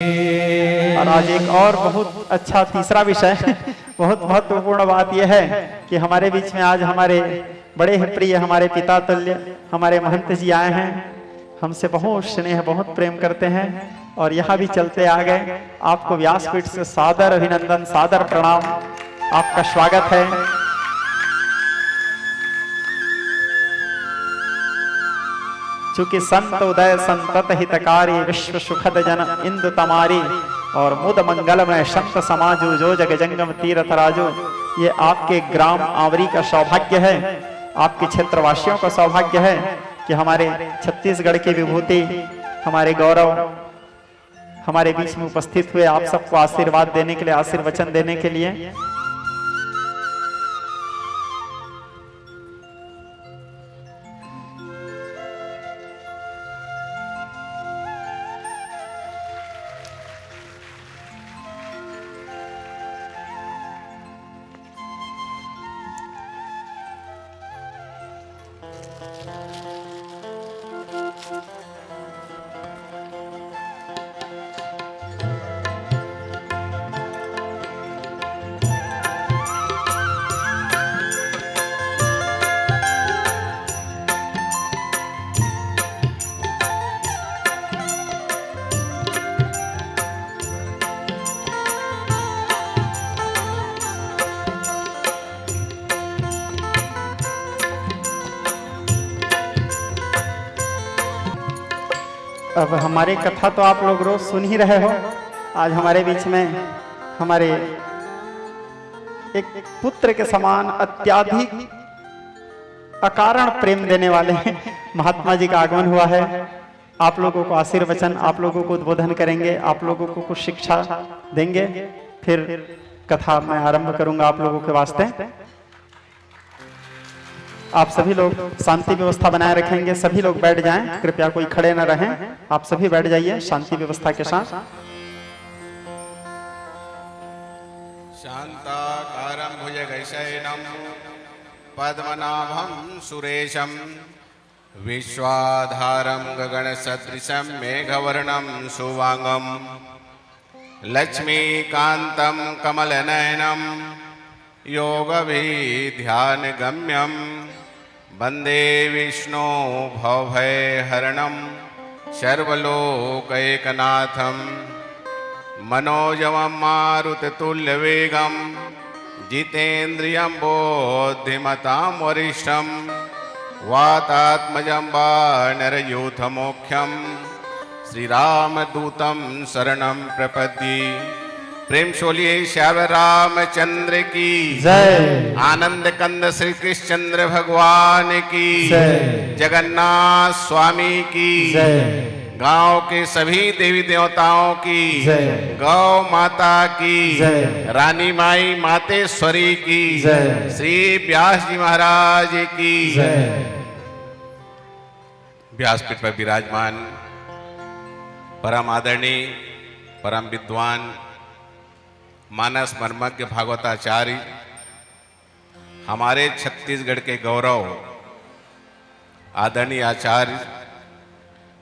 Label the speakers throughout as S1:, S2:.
S1: और आज एक और बहुत अच्छा तीसरा विषय बहुत महत्वपूर्ण बात यह है कि हमारे बीच में आज हमारे बड़े ही प्रिय हमारे पिता तुल्य हमारे महंत जी आए हैं। हमसे बहुत स्नेह बहुत प्रेम करते हैं और यहाँ भी चलते आ गए। आपको व्यासपीठ से सादर अभिनंदन सादर प्रणाम, आपका स्वागत है। चूंकि संत उदय संतत हितकारी विश्व सुखद जन इंदु तमारी और मुद मंगलमय संत समाजु जो जग जंगम तीरथ राजू, ये आपके ग्राम आवरी का सौभाग्य है, आपके क्षेत्रवासियों का सौभाग्य है कि हमारे छत्तीसगढ़ की विभूति हमारे गौरव हमारे बीच में उपस्थित हुए। आप सबको आशीर्वाद देने के लिए, आशीर्वचन देने के लिए अब हमारी कथा तो आप लोग रोज सुन ही रहे हो। आज हमारे बीच में हमारे एक पुत्र के समान अत्याधिक अकारण प्रेम देने वाले महात्मा जी का आगमन हुआ है। आप लोगों को आशीर्वचन, आप लोगों को उद्बोधन करेंगे, आप लोगों को कुछ शिक्षा देंगे, फिर कथा मैं आरंभ करूंगा आप लोगों के वास्ते। आप सभी लोग शांति व्यवस्था बनाए रखेंगे, सभी लोग बैठ जाएं, कृपया कोई खड़े न रहें, आप सभी बैठ जाइए शांति व्यवस्था के साथ।
S2: शांताकारं भुजगशयनं पद्मनाभं सुरेशं विश्वाधारं गगनसदृशं मेघवर्णं शुभांगं लक्ष्मीकान्तं कमलनयनं योगभिध्यानगम्यं वंदे विष्णु भवभयहरणं सर्वलोकैकनाथं मनोजवं मारुततुल्यवेगं जितेन्द्रियं बुद्धिमतां वरिष्ठं वातात्मजं वानरयूथमोख्यं श्रीरामदूतं शरणं प्रपद्ये। प्रेम शोलिए श्याम रामचंद्र की
S1: जय,
S2: आनंद कंद श्री कृष्णचंद्र भगवान की जय, जगन्नाथ स्वामी की जय, गांव के सभी देवी देवताओं की जय, गौ माता की जय, रानी माई मातेश्वरी की जय, श्री व्यास जी महाराज की जय। व्यासपीठ पर विराजमान परम आदरणीय परम विद्वान मानस मर्मज्ञ भागवताचार्य, हमारे छत्तीसगढ़ के गौरव आदरणीय आचार्य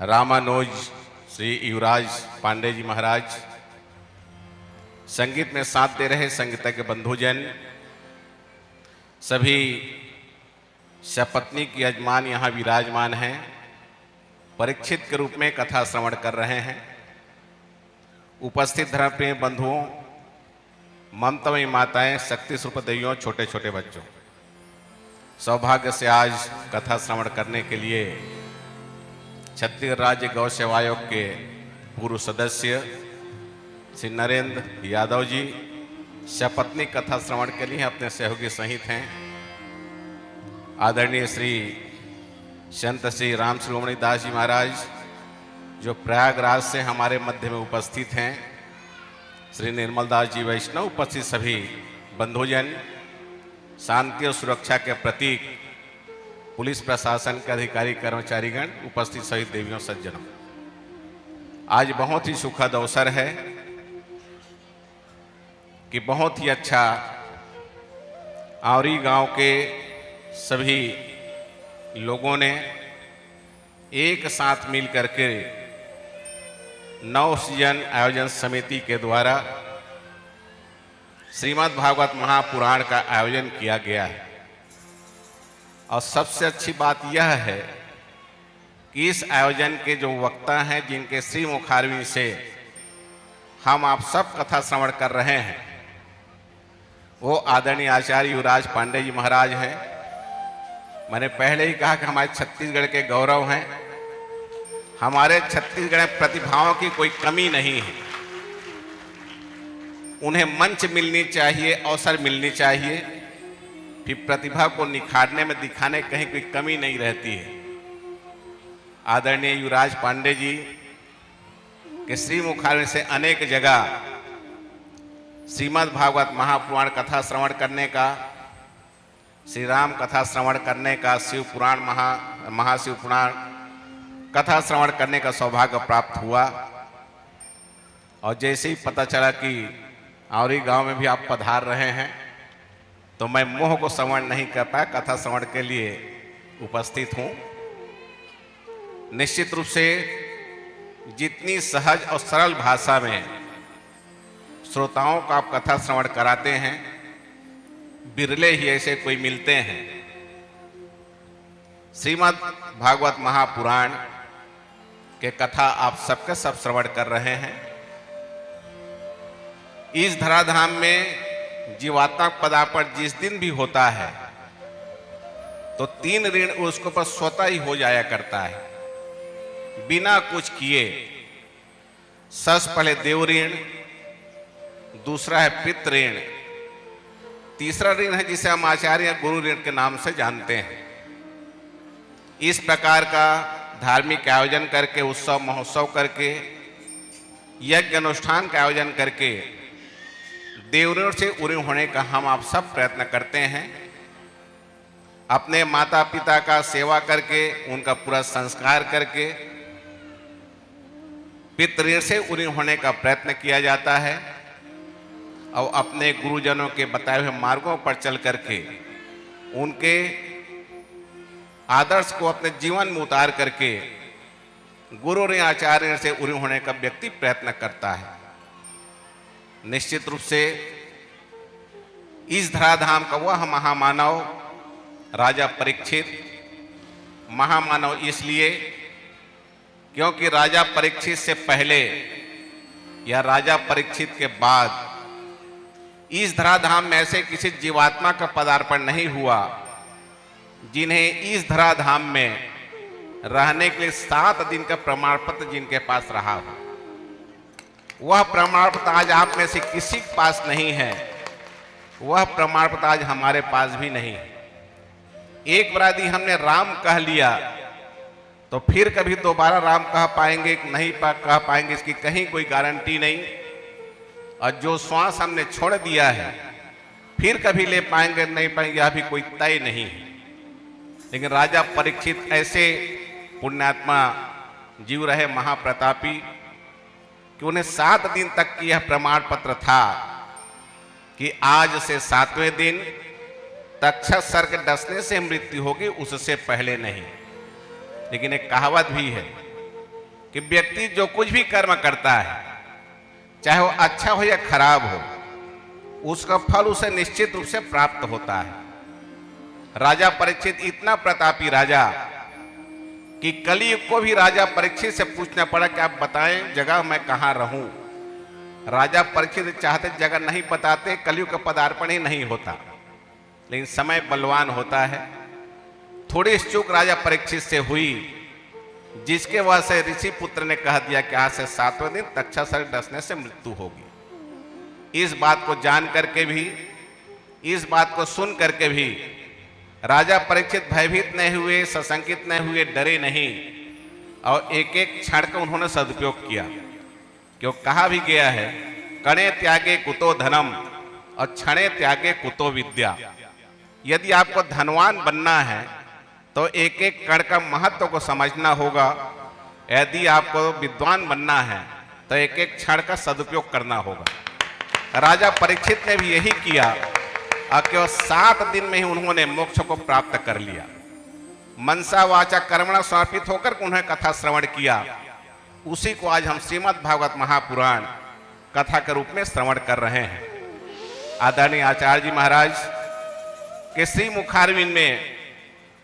S2: रामानुज श्री युवराज पांडे जी महाराज, संगीत में साथ दे रहे संगीतज्ञ बंधुजन, सभी सपत्नी की यजमान यहाँ विराजमान हैं, परीक्षित के रूप में कथा श्रवण कर रहे हैं। उपस्थित धर्मप्रिय बंधुओं, ममतामयी माताएं, शक्ति स्वरूप देवियों, छोटे छोटे बच्चों, सौभाग्य से आज कथा श्रवण करने के लिए छत्तीसगढ़ राज्य गौ सेवा आयोग के पूर्व सदस्य श्री नरेंद्र यादव जी सपत्नी कथा श्रवण के लिए अपने सहयोगी सहित हैं। आदरणीय श्री संत श्री राम शिरोमणि दास जी महाराज जो प्रयागराज से हमारे मध्य में उपस्थित हैं, श्री निर्मल दास जी वैष्णव, उपस्थित सभी बंधुजन, शांति और सुरक्षा के प्रतीक पुलिस प्रशासन के अधिकारी कर्मचारीगण, उपस्थित सभी देवियों सज्जनों, आज बहुत ही सुखद अवसर है कि बहुत ही अच्छा आवरी गांव के सभी लोगों ने एक साथ मिल करके नव सृजन आयोजन समिति के द्वारा श्रीमद् भागवत महापुराण का आयोजन किया गया है। और सबसे अच्छी बात यह है कि इस आयोजन के जो वक्ता हैं, जिनके श्री मुखारविंद से हम आप सब कथा श्रवण कर रहे हैं, वो आदरणीय आचार्य युवराज पांडे जी महाराज हैं। मैंने पहले ही कहा कि हमारे छत्तीसगढ़ के गौरव हैं। हमारे छत्तीसगढ़ में प्रतिभाओं की कोई कमी नहीं है। उन्हें मंच मिलनी चाहिए, अवसर मिलनी चाहिए, फिर प्रतिभा को निखारने में, दिखाने कहीं कोई कमी नहीं रहती है। आदरणीय युवराज पांडे जी के श्री मुखारविंद से अनेक जगह श्रीमद् भागवत महापुराण कथा श्रवण करने का, श्री राम कथा श्रवण करने का, शिव पुराण महाशिव पुराण कथा श्रवण करने का सौभाग्य प्राप्त हुआ। और जैसे ही पता चला कि औरी गांव में भी आप पधार रहे हैं, तो मैं मोह को श्रवण नहीं कर पाया, कथा श्रवण के लिए उपस्थित हूँ। निश्चित रूप से जितनी सहज और सरल भाषा में श्रोताओं को आप कथा श्रवण कराते हैं, बिरले ही ऐसे कोई मिलते हैं। श्रीमद् भागवत महापुराण के कथा आप सबके सब श्रवण कर रहे हैं। इस धराधाम में जीवात्मा पदार्पण जिस दिन भी होता है, तो 3 ऋण उसके ऊपर स्वतः ही हो जाया करता है, बिना कुछ किए। सबसे पहले देव ऋण, दूसरा है पितृ ऋण, तीसरा ऋण है जिसे हम आचार्य गुरु ऋण के नाम से जानते हैं। इस प्रकार का धार्मिक आयोजन करके, उत्सव महोत्सव करके, यज्ञ अनुष्ठान का आयोजन करके देव ऋण से उऋण होने का हम आप सब प्रयत्न करते हैं। अपने माता पिता का सेवा करके, उनका पूरा संस्कार करके पितृ ऋण से उऋण होने का प्रयत्न किया जाता है। और अपने गुरुजनों के बताए हुए मार्गों पर चल करके उनके आदर्श को अपने जीवन में उतार करके गुरु ऋण आचार्य ऋण से उऋण होने का व्यक्ति प्रयत्न करता है। निश्चित रूप से इस धराधाम का वह महामानव राजा परीक्षित, महामानव इसलिए क्योंकि राजा परीक्षित से पहले या राजा परीक्षित के बाद इस धराधाम में ऐसे किसी जीवात्मा का पदार्पण नहीं हुआ जिन्हें इस धराधाम में रहने के लिए 7 दिन का प्रमाण पत्र जिनके पास रहा हो। वह प्रमाण पत्र आज आप में से किसी के पास नहीं है, वह प्रमाण पत्र आज हमारे पास भी नहीं है। एक बार यदि हमने राम कह लिया तो फिर कभी दोबारा राम कह पाएंगे कि नहीं कह पाएंगे, इसकी कहीं कोई गारंटी नहीं। और जो श्वास हमने छोड़ दिया है फिर कभी ले पाएंगे नहीं पाएंगे, यह भी कोई तय नहीं है। लेकिन राजा परीक्षित ऐसे पुण्यात्मा जीव रहे, महाप्रतापी, कि उन्हें 7 दिन तक की यह प्रमाण पत्र था कि आज से 7वें दिन तक्षक सर्प के डसने से मृत्यु होगी, उससे पहले नहीं। लेकिन एक कहावत भी है कि व्यक्ति जो कुछ भी कर्म करता है, चाहे वो अच्छा हो या खराब हो, उसका फल उसे निश्चित रूप से प्राप्त होता है। राजा परीक्षित इतना प्रतापी राजा कि कलयुग को भी राजा परीक्षित से पूछना पड़ा कि आप बताएं जगह मैं कहां रहूं। राजा परीक्षित चाहते जगह नहीं बताते, कलयुग का पदार्पण ही नहीं होता। लेकिन समय बलवान होता है। थोड़ी चूक राजा परीक्षित से हुई, जिसके वजह से ऋषि पुत्र ने कह दिया कि आज से 7वें दिन तक्षक सर्प डसने से मृत्यु होगी। इस बात को जान करके भी, इस बात को सुन करके भी राजा परीक्षित भयभीत नहीं हुए, सशंकित नहीं हुए, डरे नहीं, और एक एक क्षण का उन्होंने सदुपयोग किया। क्यों कहा भी गया है, कणे त्यागे कुतो धनम और क्षणे त्यागे कुतो विद्या। यदि आपको धनवान बनना है तो एक एक कण का महत्व को समझना होगा। यदि आपको विद्वान बनना है तो एक एक क्षण का सदुपयोग करना होगा। राजा परीक्षित ने भी यही किया और केवल 7 दिन में ही उन्होंने मोक्ष को प्राप्त कर लिया। मनसा वाचा कर्मणा समर्पित होकर उन्होंने कथा श्रवण किया उसी को आज हम श्रीमद् भागवत महापुराण कथा के रूप में श्रवण कर रहे हैं। आदरणीय आचार्य जी महाराज के श्री मुखारविंद में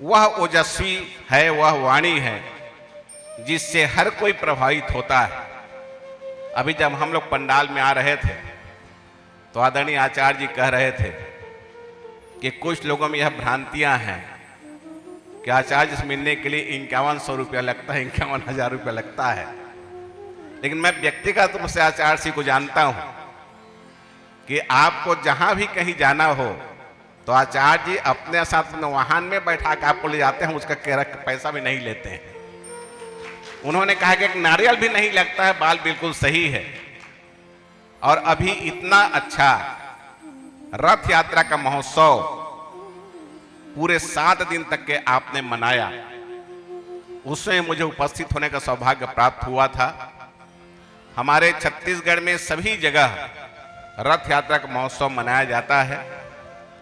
S2: वह ओजस्वी है, वह वाणी है जिससे हर कोई प्रभावित होता है। अभी जब हम लोग पंडाल में आ रहे थे तो आदरणीय आचार्य जी कह रहे थे कि कुछ लोगों में यह भ्रांतियां हैं कि आचार्य से मिलने के लिए 5100 रुपया लगता है, 51,000 रुपया लगता है। लेकिन मैं व्यक्तिगत रूप से आचार्य जी को जानता हूं कि आपको जहां भी कहीं जाना हो तो आचार्य जी अपने साथ में वाहन में बैठा के आपको ले जाते हैं, उसका पैसा भी नहीं लेते हैं। उन्होंने कहा कि एक नारियल भी नहीं लगता है, बाल बिल्कुल सही है। और अभी इतना अच्छा रथ यात्रा का महोत्सव पूरे 7 दिन तक के आपने मनाया, उसमें मुझे उपस्थित होने का सौभाग्य प्राप्त हुआ था। हमारे छत्तीसगढ़ में सभी जगह रथ यात्रा का महोत्सव मनाया जाता है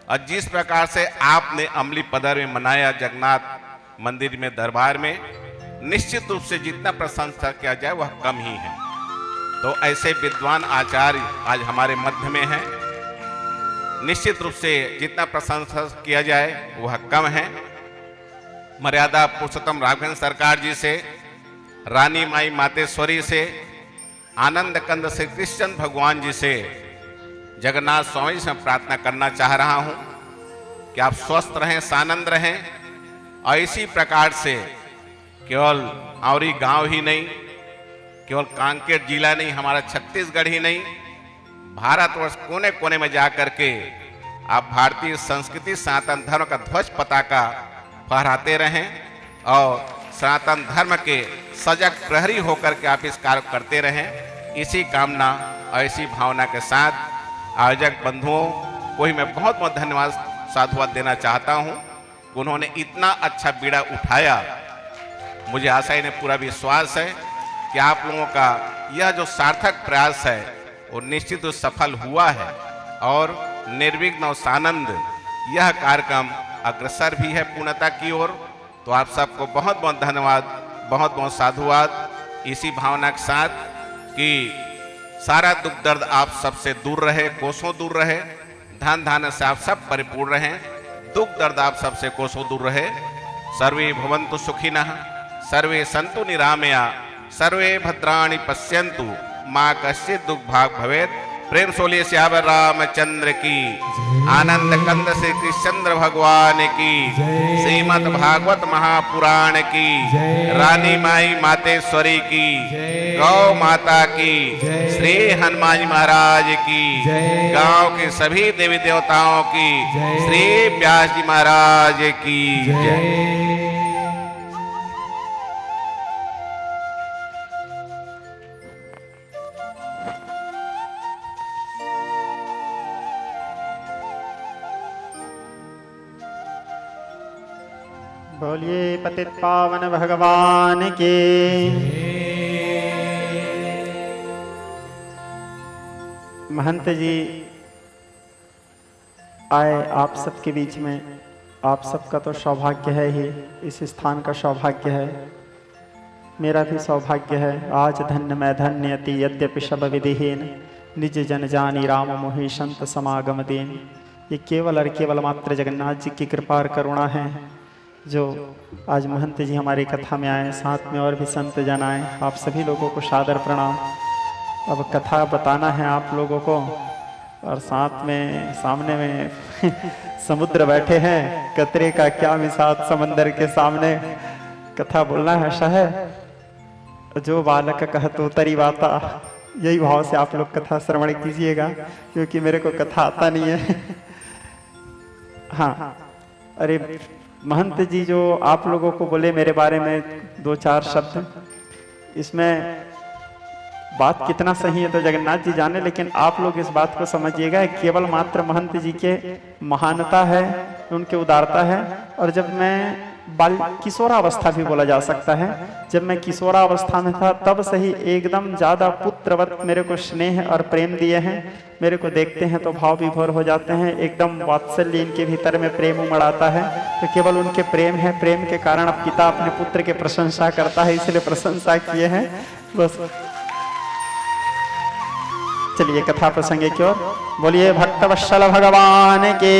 S2: और जिस प्रकार से आपने अमली पदर में मनाया, जगन्नाथ मंदिर में, दरबार में, निश्चित रूप से जितना प्रशंसा किया जाए वह कम ही है। तो ऐसे विद्वान आचार्य आज हमारे मध्य में हैं। निश्चित रूप से जितना प्रशंसा किया जाए वह कम है। मर्यादा पुरुषोत्तम राघवेंद्र सरकार जी से, रानी माई मातेश्वरी से, आनंद कंद श्री कृष्ण भगवान जी से, जगन्नाथ स्वामी से प्रार्थना करना चाह रहा हूं कि आप स्वस्थ रहें, सानंद रहें और इसी प्रकार से केवल औरी गांव ही नहीं, केवल कांकेर जिला नहीं, हमारा छत्तीसगढ़ ही नहीं, भारतवर्ष कोने कोने में जाकर के आप भारतीय संस्कृति, सनातन धर्म का ध्वज पताका फहराते रहें और सनातन धर्म के सजग प्रहरी होकर के आप इस कार्य करते रहें। इसी कामना और इसी भावना के साथ आयोजक बंधुओं को ही मैं बहुत बहुत धन्यवाद, साधुवाद देना चाहता हूं। उन्होंने इतना अच्छा बीड़ा उठाया। मुझे आशा इन्हें पूरा विश्वास है कि आप लोगों का यह जो सार्थक प्रयास है वो निश्चित रूप सफल हुआ है और निर्विघ्न और सानंद यह कार्यक्रम अग्रसर भी है पूर्णता की ओर। तो आप सबको बहुत बहुत धन्यवाद, बहुत बहुत साधुवाद। इसी भावना के साथ कि सारा दुख दर्द आप सबसे दूर रहे, कोसों दूर रहे, धन धान्य से आप सब परिपूर्ण रहें, दुख दर्द आप सबसे कोसों दूर रहे। सर्वे भवन्तु सुखिनः, सर्वे सन्तु निरामया, सर्वे भद्राणि पश्यन्तु, मां कश्चित् दुख भाग भवेत्। प्रेम सोलिए श्यावर रामचंद्र की, आनंद कंद श्री कृष्णचंद्र भगवान की, श्रीमद् भागवत महापुराण की, रानी माई मातेश्वरी की, गौ माता की, श्री हनुमान जी महाराज की, गांव के सभी देवी देवताओं की, श्री व्यास जी महाराज की जय।
S1: बोलिए पतित पावन भगवान के। महंत जी आए आप सबके बीच में, आप सबका तो सौभाग्य है ही, इस स्थान का सौभाग्य है, मेरा भी सौभाग्य है। आज धन्य मैं धन्य अति, यद्यपि शब विधिहीन, निज जन जानी राम मोहि संत समागम दीन। ये केवल और केवल मात्र जगन्नाथ जी की कृपा और करुणा है जो आज महंत जी हमारी कथा में आए, साथ में और भी संत जन आए। आप सभी लोगों को सादर प्रणाम। अब कथा बताना है आप लोगों को और साथ में सामने में समुद्र बैठे हैं, कतरे का क्या मिसाल समंदर के सामने। कथा बोलना है शह जो बालक कहत उतरी बाता, यही भाव से आप लोग कथा श्रवण कीजिएगा क्योंकि मेरे को कथा आता नहीं है। हाँ, अरे महंत जी जो आप लोगों को बोले मेरे बारे में 2-4 शब्द, इसमें बात कितना सही है तो जगन्नाथ जी जाने, लेकिन आप लोग इस बात को समझिएगा केवल मात्र महंत जी के महानता है, उनके उदारता है। और जब मैं किशोरावस्था भी बोला जा सकता है, जब मैं किशोरावस्था में था तब से ही एकदम ज्यादा पुत्रवत मेरे को स्नेह और प्रेम दिए हैं। मेरे को देखते हैं तो भाव विभोर हो जाते हैं, एकदम वात्सल्य इनके भीतर में प्रेम उमड़ आता है। तो केवल उनके प्रेम है, प्रेम के कारण अब पिता अपने पुत्र के प्रशंसा करता है, इसलिए प्रशंसा किए हैं। बस चलिए कथा प्रसंग की ओर बोलिए। भक्तवत्सल भगवान के